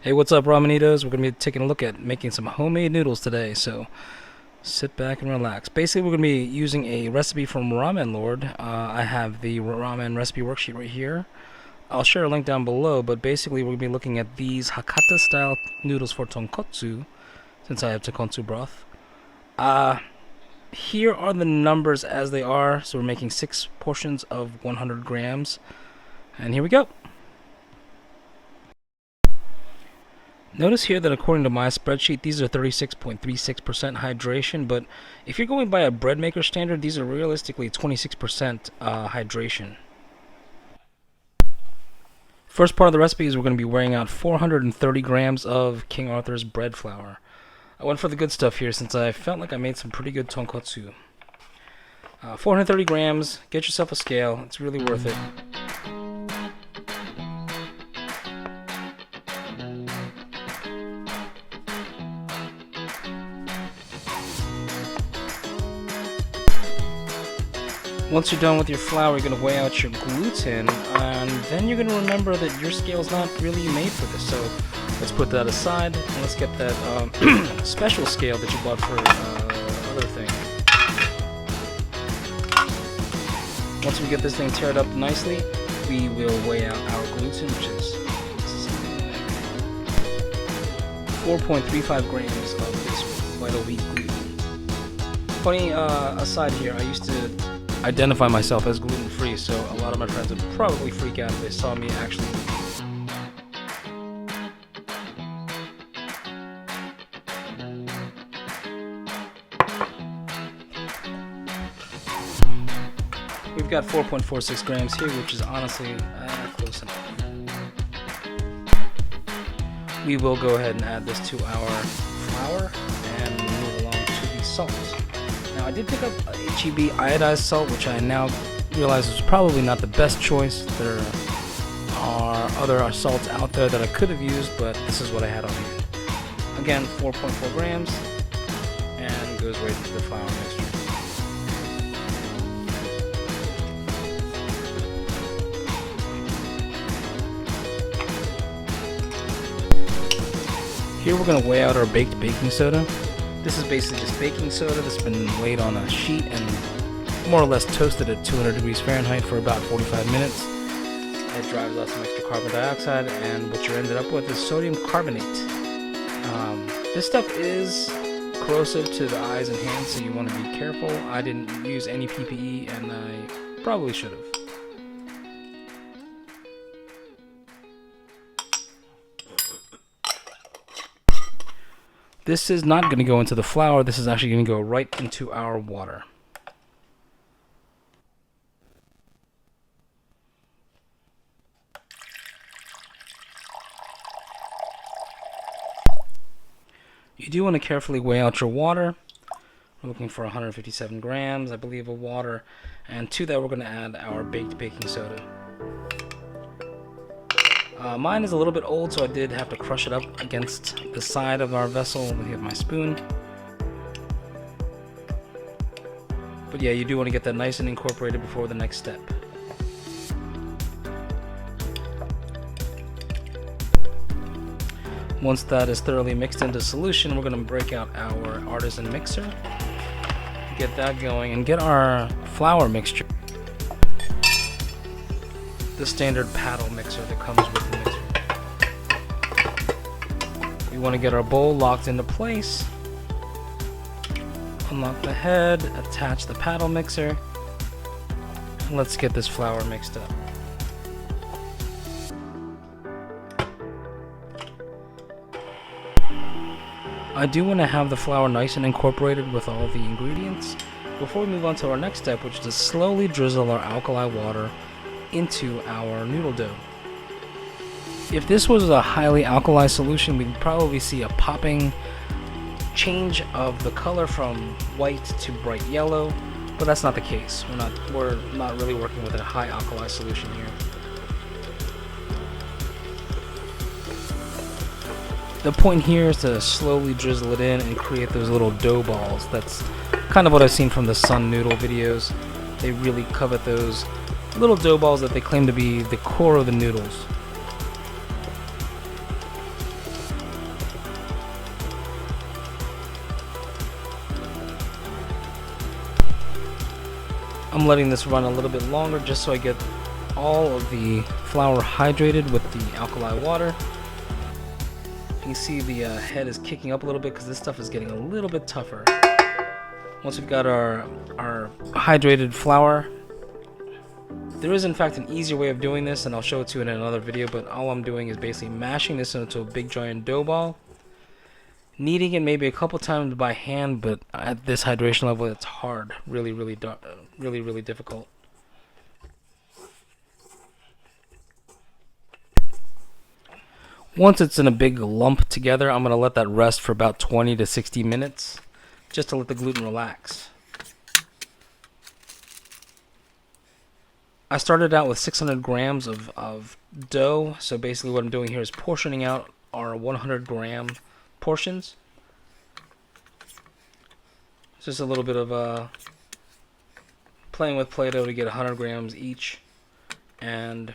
Hey, what's up, Ramen Eaters? We're going to be taking a look at making some homemade noodles today, so sit back and relax. Basically, we're going to be using a recipe from Ramen Lord. I have the ramen recipe worksheet right here. I'll share a link down below, but basically we're going to be looking at these Hakata-style noodles for tonkotsu, since I have tonkotsu broth. Here are the numbers as they are, so we're making 6 portions of 100 grams, and here we go. Notice here that according to my spreadsheet, these are 36.36% hydration, but if you're going by a bread maker standard, these are realistically 26% hydration. First part of the recipe is we're going to be weighing out 430 grams of King Arthur's bread flour. I went for the good stuff here since I felt like I made some pretty good tonkotsu. 430 grams, get yourself a scale, it's really worth it. Once you're done with your flour, you're going to weigh out your gluten, and then you're going to remember that your scale's not really made for this. So let's put that aside, and let's get that special scale that you bought for other thing. Once we get this thing teared up nicely, we will weigh out our gluten, which is 4.35 grams of this white wheat gluten. Funny aside here, I used to identify myself as gluten-free, so a lot of my friends would probably freak out if they saw me actually. We've got 4.46 grams here, which is honestly close enough. We will go ahead and add this to our flour and move along to the salt. Now, I did pick up HEB iodized salt, which I now realize is probably not the best choice. There are other salts out there that I could have used, but this is what I had on hand. Again, 4.4 grams, and goes right into the flour mixture. Here we're going to weigh out our baked baking soda. This is basically just baking soda that's been laid on a sheet and more or less toasted at 200 degrees Fahrenheit for about 45 minutes. It drives out some extra carbon dioxide, and what you're ended up with is sodium carbonate. This stuff is corrosive to the eyes and hands, so you want to be careful. I didn't use any PPE, and I probably should have. This is not going to go into the flour, this is actually going to go right into our water. You do want to carefully weigh out your water. We're looking for 157 grams, I believe, of water. And to that we're going to add our baked baking soda. Mine is a little bit old, so I did have to crush it up against the side of our vessel with my spoon. But yeah, you do want to get that nice and incorporated before the next step. Once that is thoroughly mixed into solution, we're going to break out our artisan mixer, get that going, and get our flour mixture. The standard paddle mixer that comes with the mixer. We want to get our bowl locked into place. Unlock the head, attach the paddle mixer, and let's get this flour mixed up. I do want to have the flour nice and incorporated with all the ingredients before we move on to our next step, which is to slowly drizzle our alkali water into our noodle dough. If this was a highly alkali solution, we'd probably see a popping change of the color from white to bright yellow, but that's not the case. We're not really working with a high alkali solution here. The point here is to slowly drizzle it in and create those little dough balls. That's kind of what I've seen from the Sun Noodle videos. They really covet those little dough balls that they claim to be the core of the noodles. I'm letting this run a little bit longer just so I get all of the flour hydrated with the alkali water. You can see the head is kicking up a little bit because this stuff is getting a little bit tougher. Once we've got our hydrated flour, there is in fact an easier way of doing this, and I'll show it to you in another video, but all I'm doing is basically mashing this into a big giant dough ball, kneading it maybe a couple times by hand, but at this hydration level it's hard, really difficult. Once it's in a big lump together, I'm going to let that rest for about 20 to 60 minutes just to let the gluten relax. I started out with 600 grams of dough, so basically what I'm doing here is portioning out our 100 gram portions. It's just a little bit of playing with Play-Doh to get 100 grams each, and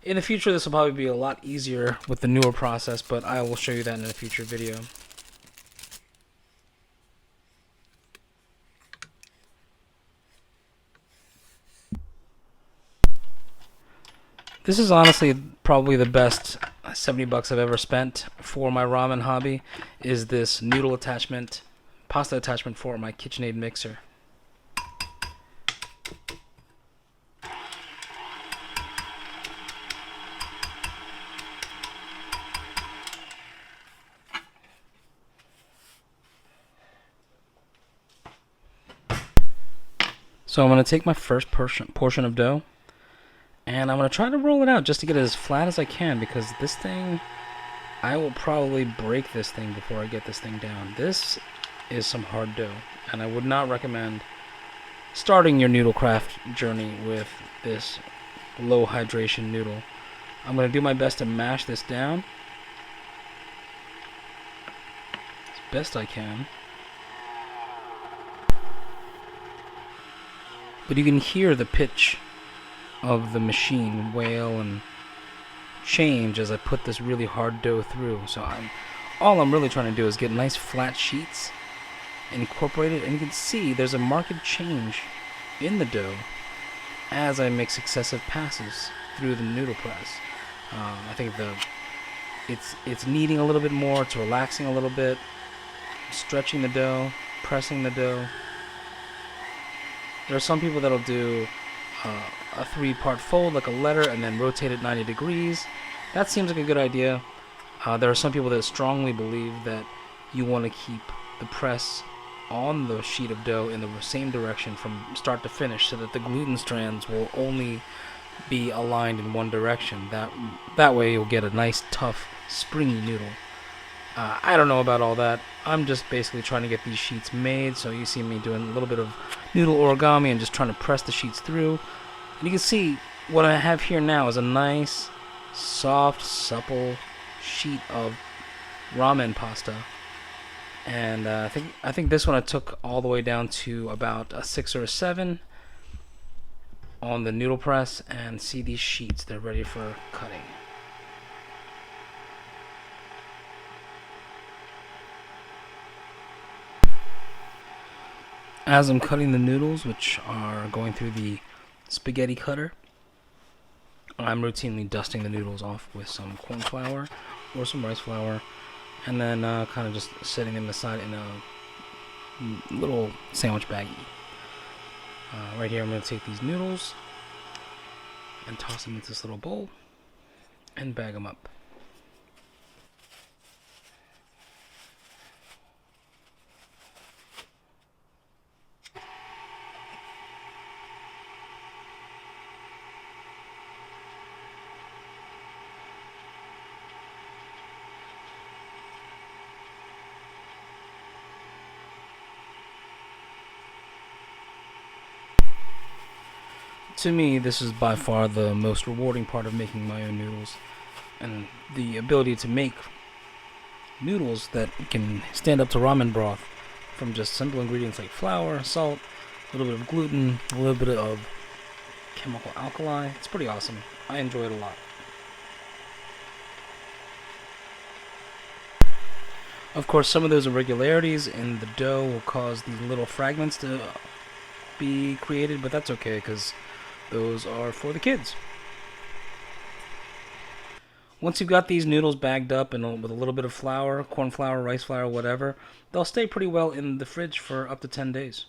in the future this will probably be a lot easier with the newer process, but I will show you that in a future video. This is honestly probably the best 70 bucks I've ever spent for my ramen hobby, is this noodle attachment, pasta attachment for my KitchenAid mixer. So I'm going to take my first portion of dough, and I'm going to try to roll it out just to get it as flat as I can, because this thing, I will probably break this thing before I get this thing down. This is some hard dough, and I would not recommend starting your Noodlecraft journey with this low hydration noodle. I'm going to do my best to mash this down as best I can. But you can hear the pitch of the machine wail and change as I put this really hard dough through. So all I'm really trying to do is get nice flat sheets, incorporate it, and you can see there's a marked change in the dough as I make successive passes through the noodle press. I think it's kneading a little bit more, it's relaxing a little bit, stretching the dough, pressing the dough. There are some people that'll do a 3-part fold like a letter and then rotate it 90 degrees. That seems like a good idea. There are some people that strongly believe that you want to keep the press on the sheet of dough in the same direction from start to finish, so that the gluten strands will only be aligned in one direction. That way you'll get a nice, tough, springy noodle. I don't know about all that. I'm just basically trying to get these sheets made, so you see me doing a little bit of noodle origami and just trying to press the sheets through. And you can see what I have here now is a nice, soft, supple sheet of ramen pasta. And I think this one I took all the way down to about a 6 or a 7 on the noodle press, and see these sheets, they're ready for cutting. As I'm cutting the noodles, which are going through the spaghetti cutter, I'm routinely dusting the noodles off with some corn flour or some rice flour, and then kind of just setting them aside in a little sandwich baggie. Right here I'm going to take these noodles and toss them into this little bowl and bag them up. To me, this is by far the most rewarding part of making my own noodles, and the ability to make noodles that can stand up to ramen broth from just simple ingredients like flour, salt, a little bit of gluten, a little bit of chemical alkali. It's pretty awesome. I enjoy it a lot. Of course, some of those irregularities in the dough will cause these little fragments to be created, but that's okay because those are for the kids. Once you've got these noodles bagged up and with a little bit of flour, corn flour, rice flour, whatever, they'll stay pretty well in the fridge for up to 10 days.